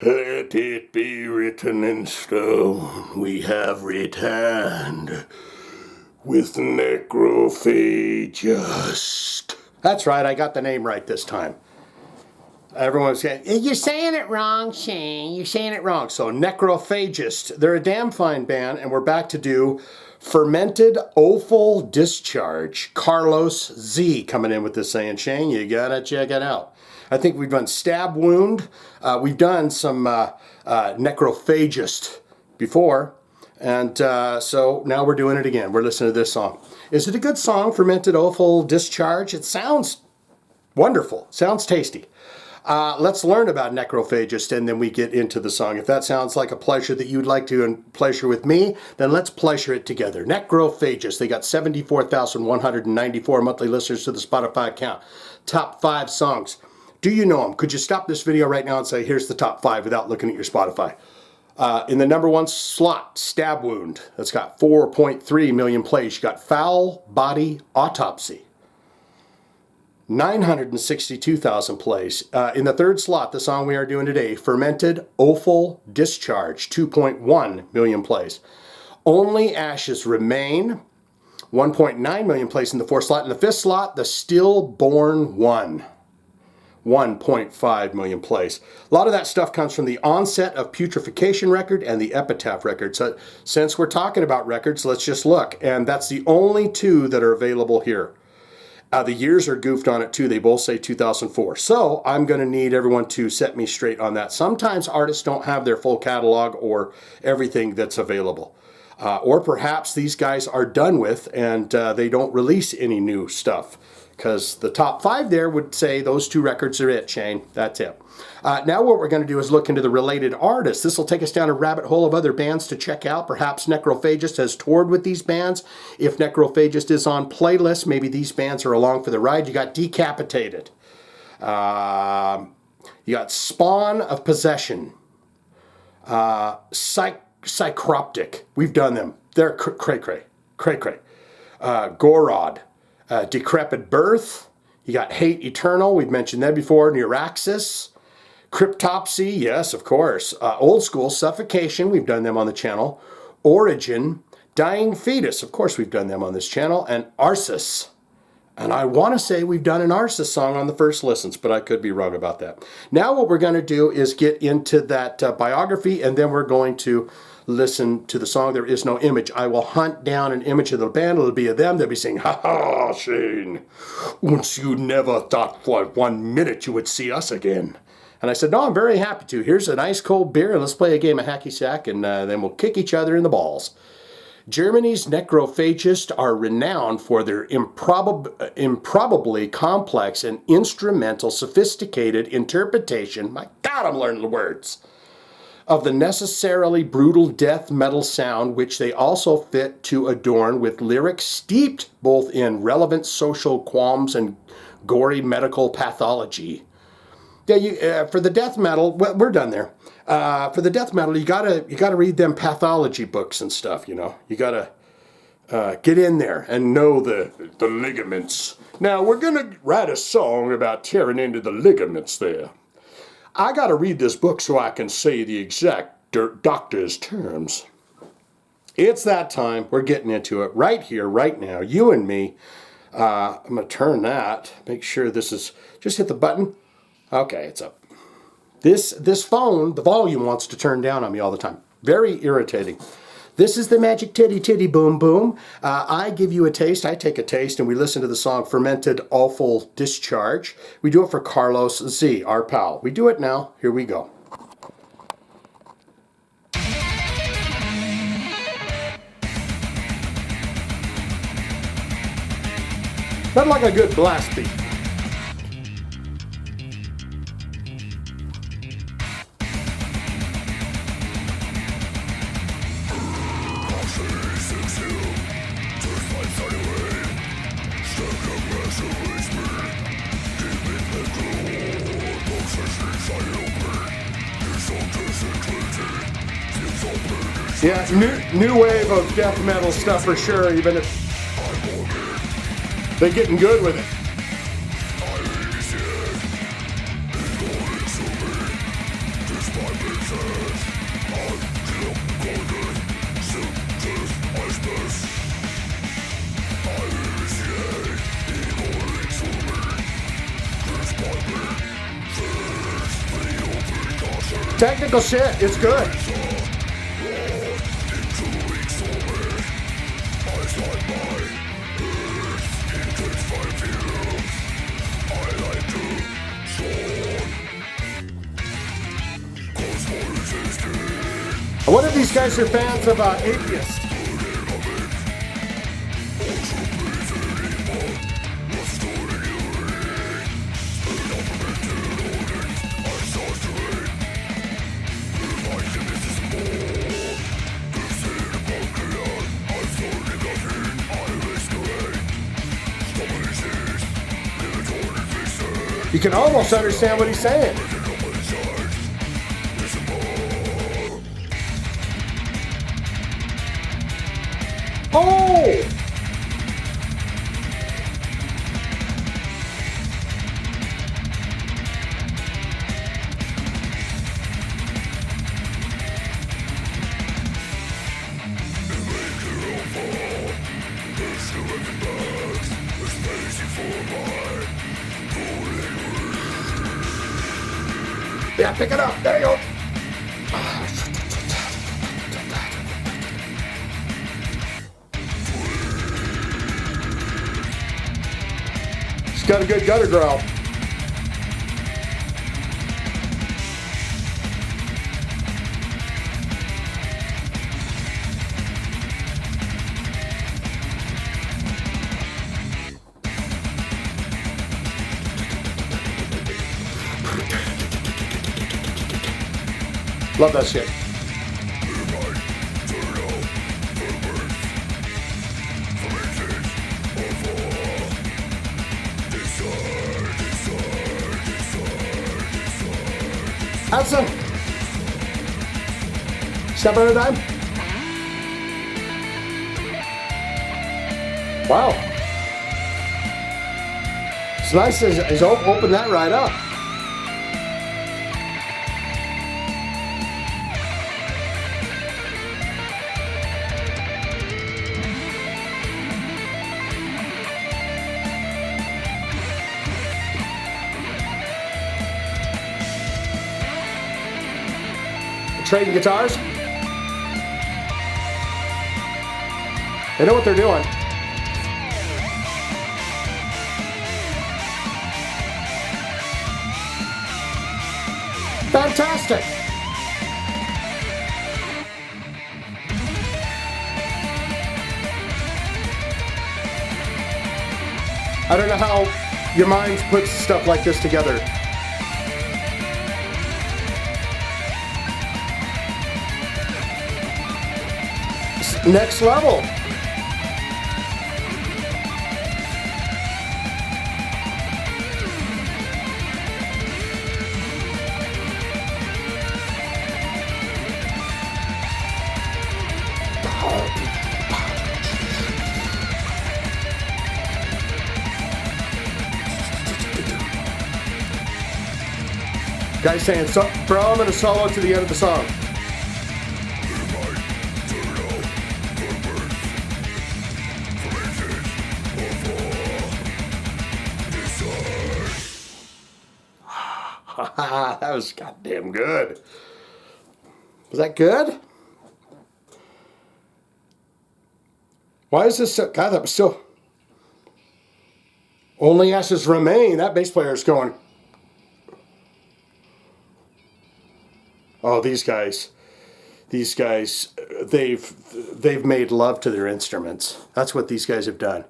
Let it be written in stone, we have returned with Necrophagist. That's right, I got the name right this time. Everyone's saying, you're saying it wrong, Shane. You're saying it wrong. So Necrophagist, they're a damn fine band, and we're back to do Fermented Offal Discharge. Carlos Z coming in with this saying, Shane, you gotta check it out. I think we've done Stab Wound. We've done some Necrophagist before. And so now we're doing it again. We're listening to this song. Is it a good song, Fermented Offal Discharge? It sounds wonderful. Sounds tasty. Let's learn about Necrophagist and then we get into the song. If that sounds like a pleasure that you'd like to and pleasure with me, then let's pleasure it together. Necrophagist, they got 74,194 monthly listeners to the Spotify account. Top 5 songs. Do you know them? Could you stop this video right now and say, here's the top 5 without looking at your Spotify? In the number 1 slot, Stab Wound. That's got 4.3 million plays. You got Foul Body Autopsy. 962,000 plays. In the 3rd slot, the song we are doing today, Fermented Offal Discharge, 2.1 million plays. Only Ashes Remain, 1.9 million plays in the 4th slot. In the 5th slot, The Stillborn One, 1.5 million plays. A lot of that stuff comes from the Onset of Putrefaction record and the Epitaph record. So since we're talking about records, let's just look. And that's the only 2 that are available here. The years are goofed on it too. They both say 2004. So I'm going to need everyone to set me straight on that. Sometimes artists don't have their full catalog or everything that's available. Or perhaps these guys are done with and they don't release any new stuff. Because the top 5 there would say those 2 records are it, Shane. That's it. Now what we're going to do is look into the related artists. This will take us down a rabbit hole of other bands to check out. Perhaps Necrophagist has toured with these bands. If Necrophagist is on playlists, maybe these bands are along for the ride. You got Decapitated. You got Spawn of Possession. Psychroptic. We've done them. They're cray-cray. Cray-cray. Gorod. Decrepit Birth. You got Hate Eternal. We've mentioned that before. Neuraxis. Cryptopsy. Yes, of course. Old School. Suffocation. We've done them on the channel. Origin. Dying Fetus. Of course, we've done them on this channel. And Arsis. And I want to say we've done an Arsis song on the first listens, but I could be wrong about that. Now what we're going to do is get into that biography, and then we're going to listen to the song There Is No Image. I will hunt down an image of the band. It'll be of them. They'll be saying, ha ha, Shane, once you never thought for 1 minute you would see us again. And I said, no, I'm very happy to. Here's an ice cold beer, and let's play a game of hacky sack, and then we'll kick each other in the balls. Germany's Necrophagists are renowned for their improbably complex and instrumental, sophisticated interpretation, my God, I'm learning the words, of the necessarily brutal death metal sound, which they also fit to adorn with lyrics steeped both in relevant social qualms and gory medical pathology. Yeah, for the death metal, well, we're done there. For the death metal, you gotta read them pathology books and stuff. You know, you gotta get in there and know the ligaments. Now we're gonna write a song about tearing into the ligaments there. I gotta read this book so I can say the exact doctor's terms. It's that time. We're getting into it right here, right now. You and me. I'm gonna turn that. Make sure this is. Just hit the button. Okay, it's up. This phone, the volume wants to turn down on me all the time. Very irritating. This is the magic titty boom boom. I give you a taste, I take a taste, and we listen to the song Fermented Offal Discharge. We do it for Carlos Z, our pal. We do it now. Here we go. Not like a good blast beat. Yeah, new wave of death metal stuff for sure, even if they're getting good with it. Technical shit, it's good. I wonder if these guys are fans of Atheist. You can almost understand what he's saying. Oh! Yeah, pick it up. There you go. She's got a good gutter growl. Love that shit. Have some. Step at a time. Wow. It's nice as open that right up. Trading guitars. They know what they're doing. Fantastic. I don't know how your mind puts stuff like this together. Next level. Guys saying, so, bro, I'm going to solo to the end of the song. That was goddamn good. Was that good? Why is this so... God, that was still... Only ashes remain. That bass player is going... Oh, these guys, they've made love to their instruments. That's what these guys have done.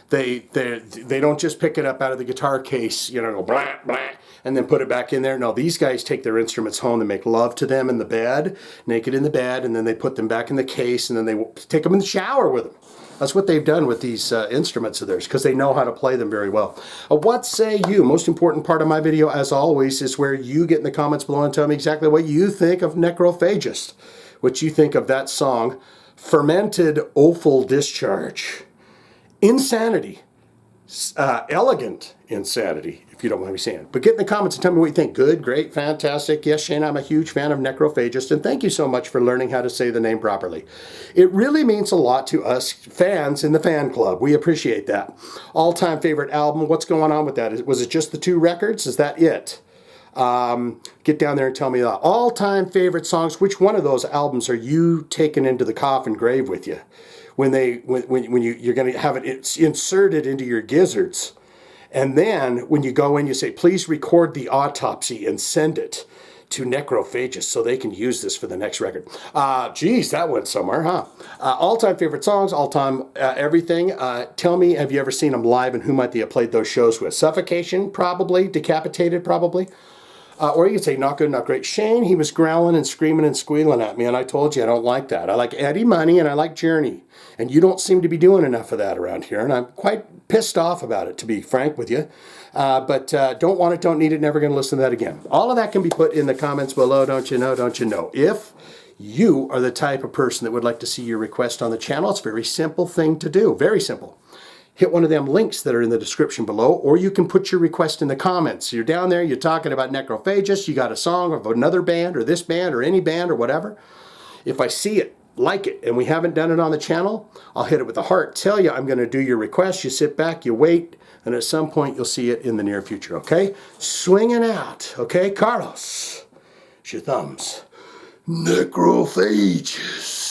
They don't just pick it up out of the guitar case, you know, go blah blah, and then put it back in there. No, these guys take their instruments home. They make love to them in the bed, naked in the bed, and then they put them back in the case, and then they take them in the shower with them. That's what they've done with these instruments of theirs, because they know how to play them very well. What say you? Most important part of my video, as always, is where you get in the comments below and tell me exactly what you think of Necrophagist, what you think of that song, Fermented Offal Discharge. Insanity. elegant insanity, if you don't mind me saying. But get in the comments and tell me what you think. Good, great, fantastic. Yes, Shane, I'm a huge fan of Necrophagist, and thank you so much for learning how to say the name properly. It really means a lot to us fans in the fan club. We appreciate that. All-time favorite album, what's going on with that? Was it just the 2 records? Is that it? Get down there and tell me that. All-time favorite songs, which one of those albums are you taking into the coffin grave with you? When you're going to have it inserted into your gizzards. And then when you go in, you say, please record the autopsy and send it to Necrophagist so they can use this for the next record. Geez, that went somewhere, huh? All-time favorite songs, all-time everything. Tell me, have you ever seen them live and who might they have played those shows with? Suffocation, probably. Decapitated, probably. Or you could say, not good, not great. Shane, he was growling and screaming and squealing at me, and I told you I don't like that. I like Eddie Money and I like Journey. And you don't seem to be doing enough of that around here, and I'm quite pissed off about it, to be frank with you. But don't want it, don't need it, never going to listen to that again. All of that can be put in the comments below, don't you know, don't you know. If you are the type of person that would like to see your request on the channel, it's a very simple thing to do, very simple. Hit one of them links that are in the description below, or you can put your request in the comments. You're down there, you're talking about Necrophagist, you got a song of another band, or this band, or any band, or whatever. If I see it, like it, and we haven't done it on the channel, I'll hit it with a heart, tell you I'm going to do your request, you sit back, you wait, and at some point you'll see it in the near future, okay? Swinging out, okay? Carlos, it's your thumbs. Necrophagist.